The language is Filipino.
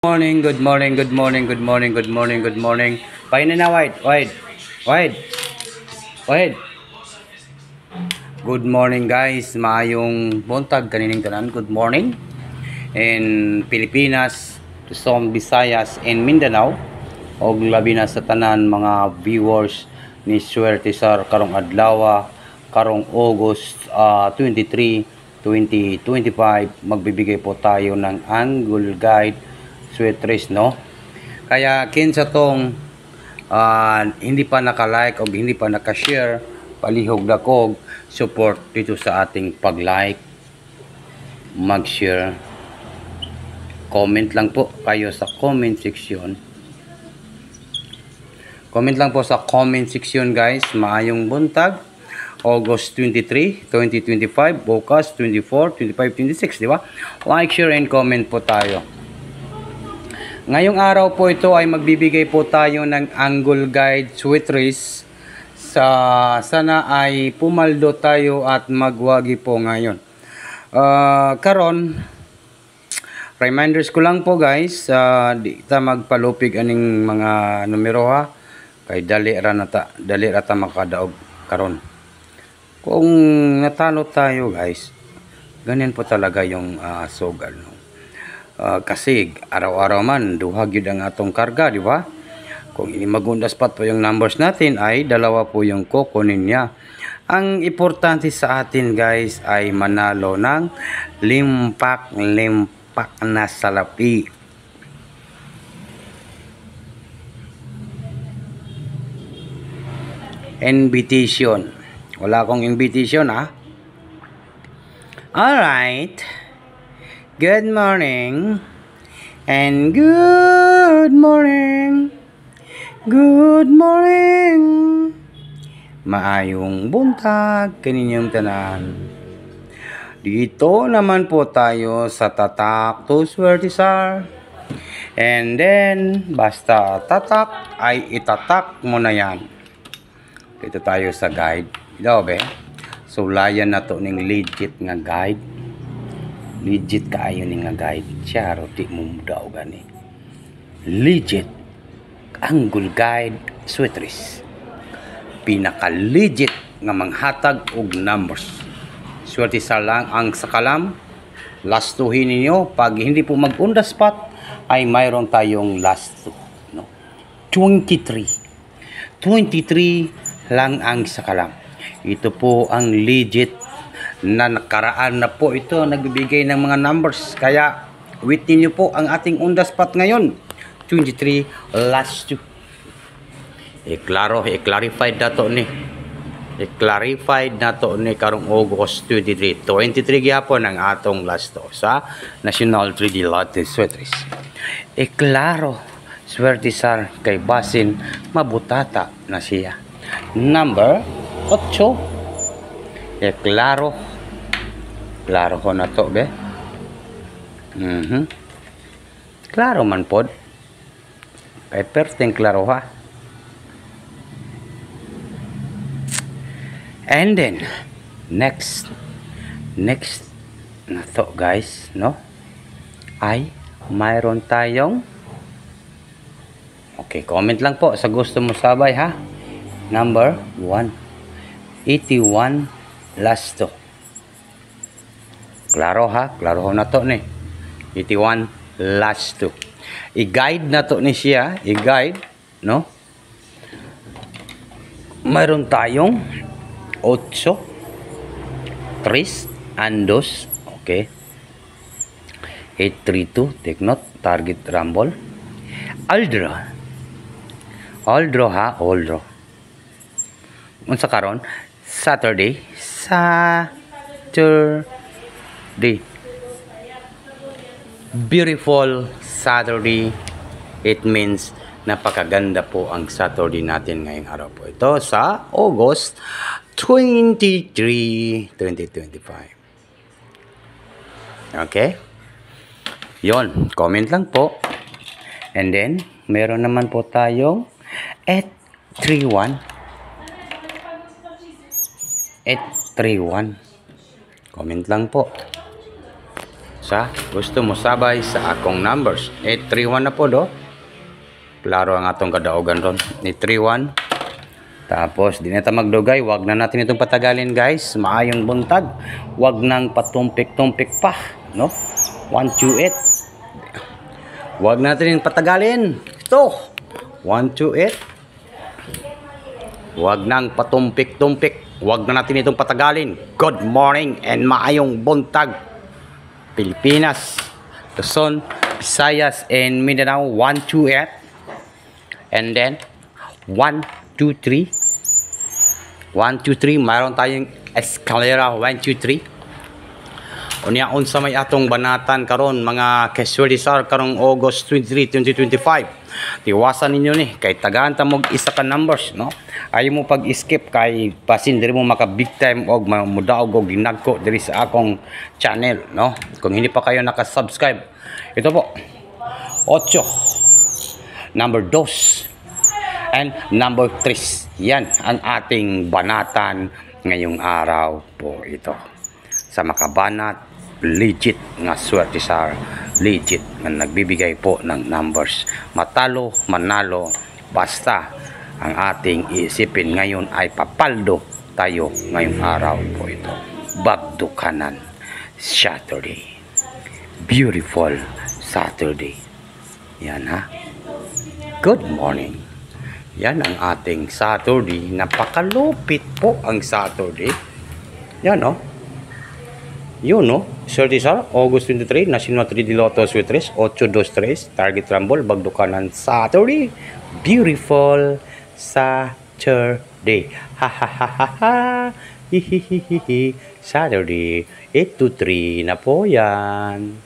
Morning, good morning, good morning, good morning, good morning, good morning. Pahin na, wide. Good morning guys, maayong buntag kanining tanan. Good morning in Pilipinas, Luzon, Visayas, and Mindanao. Og labi na sa tanan mga viewers ni Swerte Sar karong adlaw, karong August 23, 2025. Magbibigay po tayo ng angle guide sweaters, no? Kaya kinsa tong hindi pa naka-like o hindi pa naka-share, palihog dakog support dito sa ating pag-like, mag-share, comment lang po kayo sa comment section. Comment lang po sa comment section guys. Maayong buntag, August 23, 2025, bukas 24, 25, 26, di ba? Like, share, and comment po tayo. Ngayong araw po ito ay magbibigay po tayo ng angle guide sweaters. Sana ay pumaldo tayo at magwagi po ngayon. Karon, reminders ko lang po guys, di ta magpalupig aning mga numero ha. Kay dali rata makadaog karon. Kung natalo tayo guys, ganyan po talaga yung sugal, no? Kasi araw-araw man duhag yun ang atong karga, di ba? Kung ini magundas pa po yung numbers natin ay dalawa po yung kukunin niya. Ang importante sa atin guys ay manalo ng limpak na salapi. Invitation. Wala akong invitation ha. Alright. Good morning and good morning. Good morning. Maayong buntag kaninyong tanan. Dito naman po tayo sa Tatak to Swerte Sar. And then basta tatak ay itatak mo na yan. Dito tayo sa guide. Ito be. So layan na to ning legit nga guide. Legit kaayo ni nga guide. Siya roti mo daw gani. Legit angle guide sweaters. Pinaka legit nga manghatag og numbers. Swerte Sar lang ang sakalam. Lastuhin ninyo pag hindi po mag-on the spot ay mayroon tayong last two, no? 23 lang ang sakalam. Ito po ang legit na nakaraan na po ito nagbibigay ng mga numbers, kaya waitin nyo po ang ating on the spot ngayon. 23 last 2 i-clarified na to ni karong August 23 gyapon ang atong last 2 sa National 3D Latte Sweaters. Klaro Swerte Sar kay basin mabutata na siya. Number 8. Klaro ko na to be. Klaro man pod. Kay perting klaro ha. And then next na to guys, no? Ay mayroon tayong, okay, comment lang po sa gusto mo sabay ha. Number 1, 81 last 2. Klaro ha, klaro na to ni. 81 last 2. I-guide na to ni siya, i-guide, no? Mayroon tayong 8, 3, and 2, okay. 832, take note, target rumble. Aldro ha, Aldro. Unsa karon? Saturday. Beautiful Saturday. It means napakaganda po ang Saturday natin ngayong araw po. Ito sa August 23, 2025. Okay? Yon, comment lang po. And then, meron naman po tayong 831. 831. Comment lang po. Sa gusto mo sabay sa akong numbers. 831 na po do. Klaro ang atong kadaugan ron. 831. Tapos di na ta magdugay, wag na natin itong patagalin guys. Maayong buntag. Wag nang patumpik-tumpik pa, no? 128. Wag natin yung patagalin. Ito. 128. Wag nang patumpik-tumpik. Wag na natin itong patagalin. Good morning and maayong buntag. Pilipinas, Luzon, Visayas, and Mindanao. 128. And then 1, 2, 3. 1, 2, 3. Mayroon tayong escalera. 1, 2, 3. Unya unsa may atong banatan karon mga casualisar karong August 23, 2025. Tiwasan ninyo ni kay tagaan ta mo isa ka numbers, no? Ayo mo pag-skip kay pasin diri mo maka big time og mudaog og ginagko diri sa akong channel, no? Kung hindi pa kayo naka-subscribe, ito po 8, number 2 and number 3. Yan ang ating banatan ngayong araw po ito. Sa makabanat, legit nga swerte sa legit nga nagbibigay po ng numbers. Matalo, manalo, basta ang ating isipin ngayon ay papaldo tayo ngayong araw po ito. Bagdukanan Saturday. Beautiful Saturday. Yan ha. Good morning. Yan ang ating Saturday. Napakalupit po ang Saturday. Yan o. Yun no. Certisar, August 23, National 3D Lotto Sweet 3, 823, Target Rumble, Bagdukanan Saturday. Beautiful Saturday. Ha ha ha ha ha. Hihihihi. Saturday. 8 to 3 na po yan.